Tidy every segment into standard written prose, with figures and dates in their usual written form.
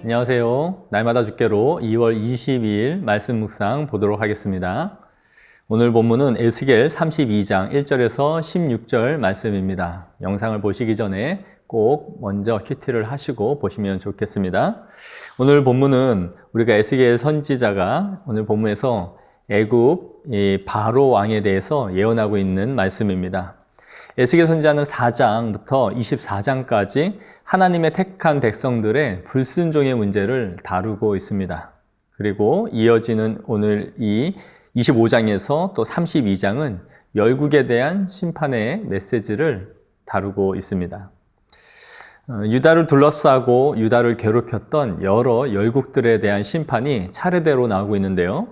안녕하세요. 날마다 주께로 2월 22일 말씀 묵상 보도록 하겠습니다. 오늘 본문은 에스겔 32장 1절에서 16절 말씀입니다. 영상을 보시기 전에 꼭 먼저 큐티를 하시고 보시면 좋겠습니다. 오늘 본문은 우리가 에스겔 선지자가 오늘 본문에서 애굽 바로 왕에 대해서 예언하고 있는 말씀입니다. 에스겔 선지자는 4장부터 24장까지 하나님의 택한 백성들의 불순종의 문제를 다루고 있습니다. 그리고 이어지는 오늘 이 25장에서 또 32장은 열국에 대한 심판의 메시지를 다루고 있습니다. 유다를 둘러싸고 유다를 괴롭혔던 여러 열국들에 대한 심판이 차례대로 나오고 있는데요.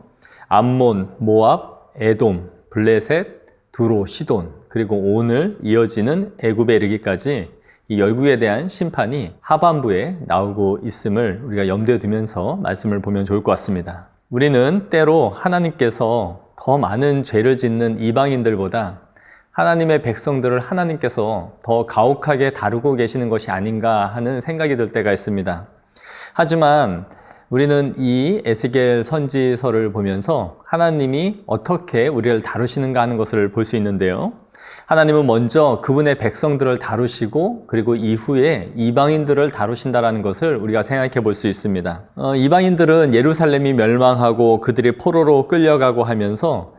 암몬, 모압, 에돔, 블레셋, 두로, 시돈, 그리고 오늘 이어지는 애굽에 이르기까지 이 열국에 대한 심판이 하반부에 나오고 있음을 우리가 염두에 두면서 말씀을 보면 좋을 것 같습니다. 우리는 때로 하나님께서 더 많은 죄를 짓는 이방인들보다 하나님의 백성들을 하나님께서 더 가혹하게 다루고 계시는 것이 아닌가 하는 생각이 들 때가 있습니다. 하지만 우리는 이 에스겔 선지서를 보면서 하나님이 어떻게 우리를 다루시는가 하는 것을 볼 수 있는데요. 하나님은 먼저 그분의 백성들을 다루시고 그리고 이후에 이방인들을 다루신다는 것을 우리가 생각해 볼 수 있습니다. 이방인들은 예루살렘이 멸망하고 그들이 포로로 끌려가고 하면서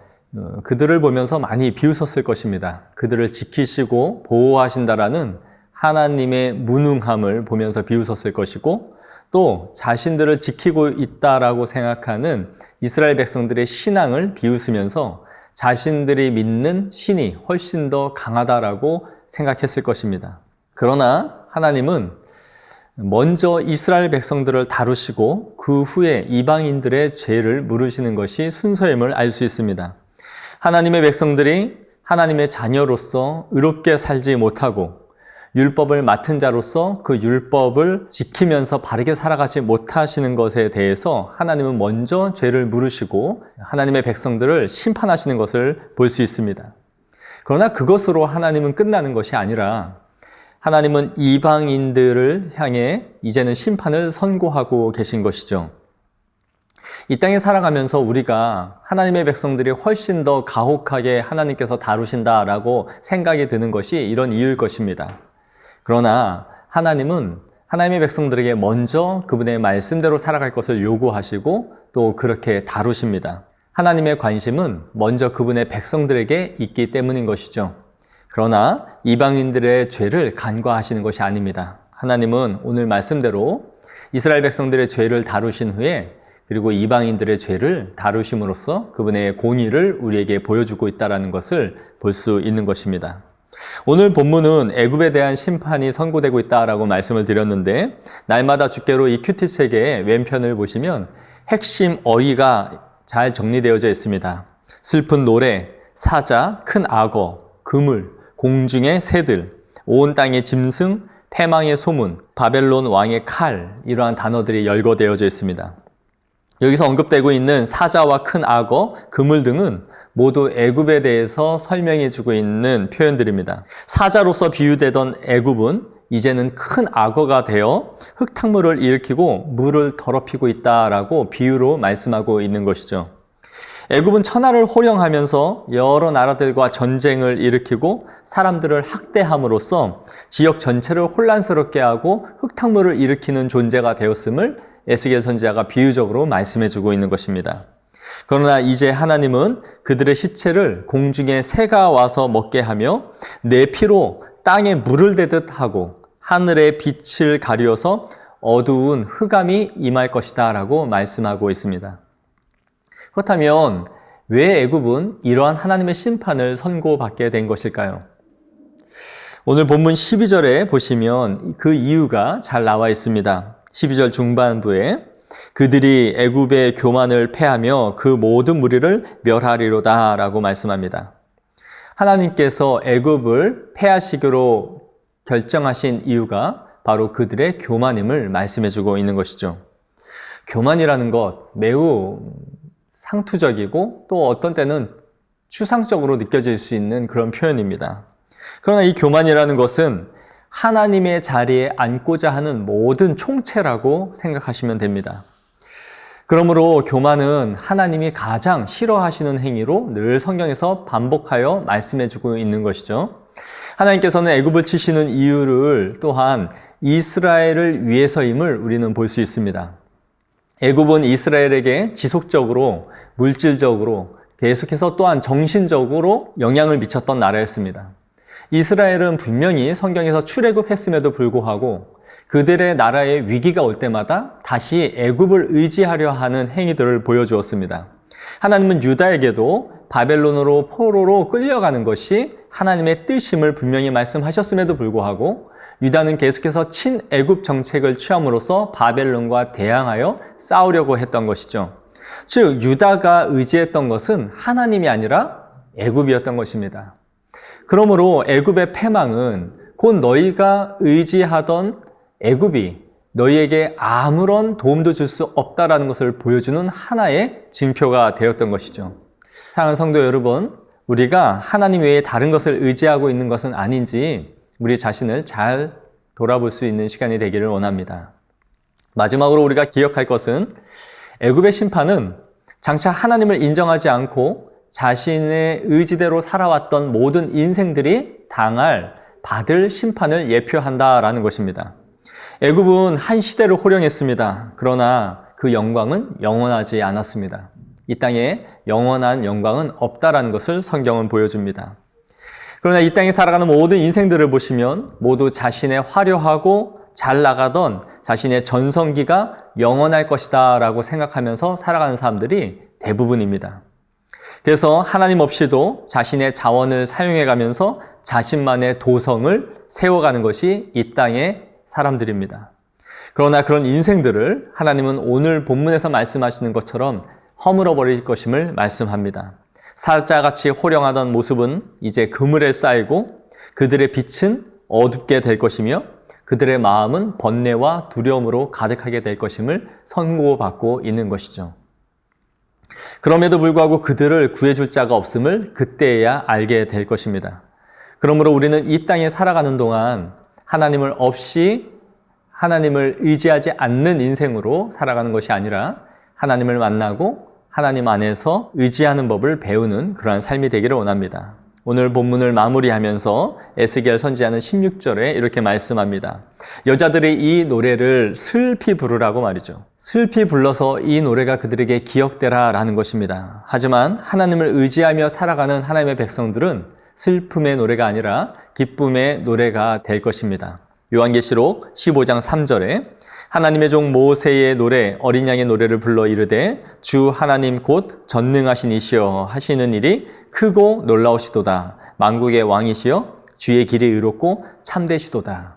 그들을 보면서 많이 비웃었을 것입니다. 그들을 지키시고 보호하신다라는 하나님의 무능함을 보면서 비웃었을 것이고 또 자신들을 지키고 있다라고 생각하는 이스라엘 백성들의 신앙을 비웃으면서 자신들이 믿는 신이 훨씬 더 강하다라고 생각했을 것입니다. 그러나 하나님은 먼저 이스라엘 백성들을 다루시고 그 후에 이방인들의 죄를 물으시는 것이 순서임을 알 수 있습니다. 하나님의 백성들이 하나님의 자녀로서 의롭게 살지 못하고 율법을 맡은 자로서 그 율법을 지키면서 바르게 살아가지 못하시는 것에 대해서 하나님은 먼저 죄를 물으시고 하나님의 백성들을 심판하시는 것을 볼 수 있습니다. 그러나 그것으로 하나님은 끝나는 것이 아니라 하나님은 이방인들을 향해 이제는 심판을 선고하고 계신 것이죠. 이 땅에 살아가면서 우리가 하나님의 백성들이 훨씬 더 가혹하게 하나님께서 다루신다라고 생각이 드는 것이 이런 이유일 것입니다. 그러나 하나님은 하나님의 백성들에게 먼저 그분의 말씀대로 살아갈 것을 요구하시고 또 그렇게 다루십니다. 하나님의 관심은 먼저 그분의 백성들에게 있기 때문인 것이죠. 그러나 이방인들의 죄를 간과하시는 것이 아닙니다. 하나님은 오늘 말씀대로 이스라엘 백성들의 죄를 다루신 후에 그리고 이방인들의 죄를 다루심으로써 그분의 공의를 우리에게 보여주고 있다는 것을 볼 수 있는 것입니다. 오늘 본문은 애굽에 대한 심판이 선고되고 있다라고 말씀을 드렸는데 날마다 주께로 이 큐티책의 왼편을 보시면 핵심 어휘가 잘 정리되어져 있습니다. 슬픈 노래, 사자, 큰 악어, 그물, 공중의 새들, 온 땅의 짐승, 패망의 소문, 바벨론 왕의 칼 이러한 단어들이 열거되어져 있습니다. 여기서 언급되고 있는 사자와 큰 악어, 그물 등은 모두 애굽에 대해서 설명해 주고 있는 표현들입니다. 사자로서 비유되던 애굽은 이제는 큰 악어가 되어 흙탕물을 일으키고 물을 더럽히고 있다라고 비유로 말씀하고 있는 것이죠. 애굽은 천하를 호령하면서 여러 나라들과 전쟁을 일으키고 사람들을 학대함으로써 지역 전체를 혼란스럽게 하고 흙탕물을 일으키는 존재가 되었음을 에스겔 선지자가 비유적으로 말씀해 주고 있는 것입니다. 그러나 이제 하나님은 그들의 시체를 공중에 새가 와서 먹게 하며 내 피로 땅에 물을 대듯 하고 하늘의 빛을 가리워서 어두운 흑암이 임할 것이다 라고 말씀하고 있습니다. 그렇다면 왜 애굽은 이러한 하나님의 심판을 선고받게 된 것일까요? 오늘 본문 12절에 보시면 그 이유가 잘 나와 있습니다. 12절 중반부에 그들이 애굽의 교만을 패하며 그 모든 무리를 멸하리로다 라고 말씀합니다. 하나님께서 애굽을 패하시기로 결정하신 이유가 바로 그들의 교만임을 말씀해주고 있는 것이죠. 교만이라는 것 매우 상투적이고 또 어떤 때는 추상적으로 느껴질 수 있는 그런 표현입니다. 그러나 이 교만이라는 것은 하나님의 자리에 앉고자 하는 모든 총체라고 생각하시면 됩니다. 그러므로 교만은 하나님이 가장 싫어하시는 행위로 늘 성경에서 반복하여 말씀해주고 있는 것이죠. 하나님께서는 애굽을 치시는 이유를 또한 이스라엘을 위해서임을 우리는 볼 수 있습니다. 애굽은 이스라엘에게 지속적으로, 물질적으로, 계속해서 또한 정신적으로 영향을 미쳤던 나라였습니다. 이스라엘은 분명히 성경에서 출애굽했음에도 불구하고 그들의 나라에 위기가 올 때마다 다시 애굽을 의지하려 하는 행위들을 보여주었습니다. 하나님은 유다에게도 바벨론으로 포로로 끌려가는 것이 하나님의 뜻임을 분명히 말씀하셨음에도 불구하고 유다는 계속해서 친애굽 정책을 취함으로써 바벨론과 대항하여 싸우려고 했던 것이죠. 즉 유다가 의지했던 것은 하나님이 아니라 애굽이었던 것입니다. 그러므로 애굽의 패망은 곧 너희가 의지하던 애굽이 너희에게 아무런 도움도 줄 수 없다라는 것을 보여주는 하나의 징표가 되었던 것이죠. 사랑하는 성도 여러분, 우리가 하나님 외에 다른 것을 의지하고 있는 것은 아닌지 우리 자신을 잘 돌아볼 수 있는 시간이 되기를 원합니다. 마지막으로 우리가 기억할 것은 애굽의 심판은 장차 하나님을 인정하지 않고 자신의 의지대로 살아왔던 모든 인생들이 받을 심판을 예표한다라는 것입니다. 애굽은 한 시대를 호령했습니다. 그러나 그 영광은 영원하지 않았습니다. 이 땅에 영원한 영광은 없다라는 것을 성경은 보여줍니다. 그러나 이 땅에 살아가는 모든 인생들을 보시면 모두 자신의 화려하고 잘 나가던 자신의 전성기가 영원할 것이다 라고 생각하면서 살아가는 사람들이 대부분입니다. 그래서 하나님 없이도 자신의 자원을 사용해가면서 자신만의 도성을 세워가는 것이 이 땅의 사람들입니다. 그러나 그런 인생들을 하나님은 오늘 본문에서 말씀하시는 것처럼 허물어버릴 것임을 말씀합니다. 사자같이 호령하던 모습은 이제 그물에 쌓이고 그들의 빛은 어둡게 될 것이며 그들의 마음은 번뇌와 두려움으로 가득하게 될 것임을 선고받고 있는 것이죠. 그럼에도 불구하고 그들을 구해줄 자가 없음을 그때야 알게 될 것입니다. 그러므로 우리는 이 땅에 살아가는 동안 하나님을 의지하지 않는 인생으로 살아가는 것이 아니라 하나님을 만나고 하나님 안에서 의지하는 법을 배우는 그러한 삶이 되기를 원합니다. 오늘 본문을 마무리하면서 에스겔 선지자는 16절에 이렇게 말씀합니다. 여자들이 이 노래를 슬피 부르라고 말이죠. 슬피 불러서 이 노래가 그들에게 기억되라 라는 것입니다. 하지만 하나님을 의지하며 살아가는 하나님의 백성들은 슬픔의 노래가 아니라 기쁨의 노래가 될 것입니다. 요한계시록 15장 3절에 하나님의 종 모세의 노래 어린 양의 노래를 불러 이르되 주 하나님 곧 전능하신 이시여 하시는 일이 크고 놀라우시도다. 만국의 왕이시여 주의 길이 의롭고 참되시도다.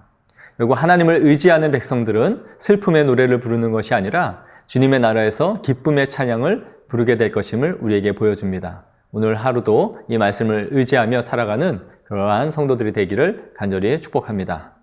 그리고 하나님을 의지하는 백성들은 슬픔의 노래를 부르는 것이 아니라 주님의 나라에서 기쁨의 찬양을 부르게 될 것임을 우리에게 보여줍니다. 오늘 하루도 이 말씀을 의지하며 살아가는 그러한 성도들이 되기를 간절히 축복합니다.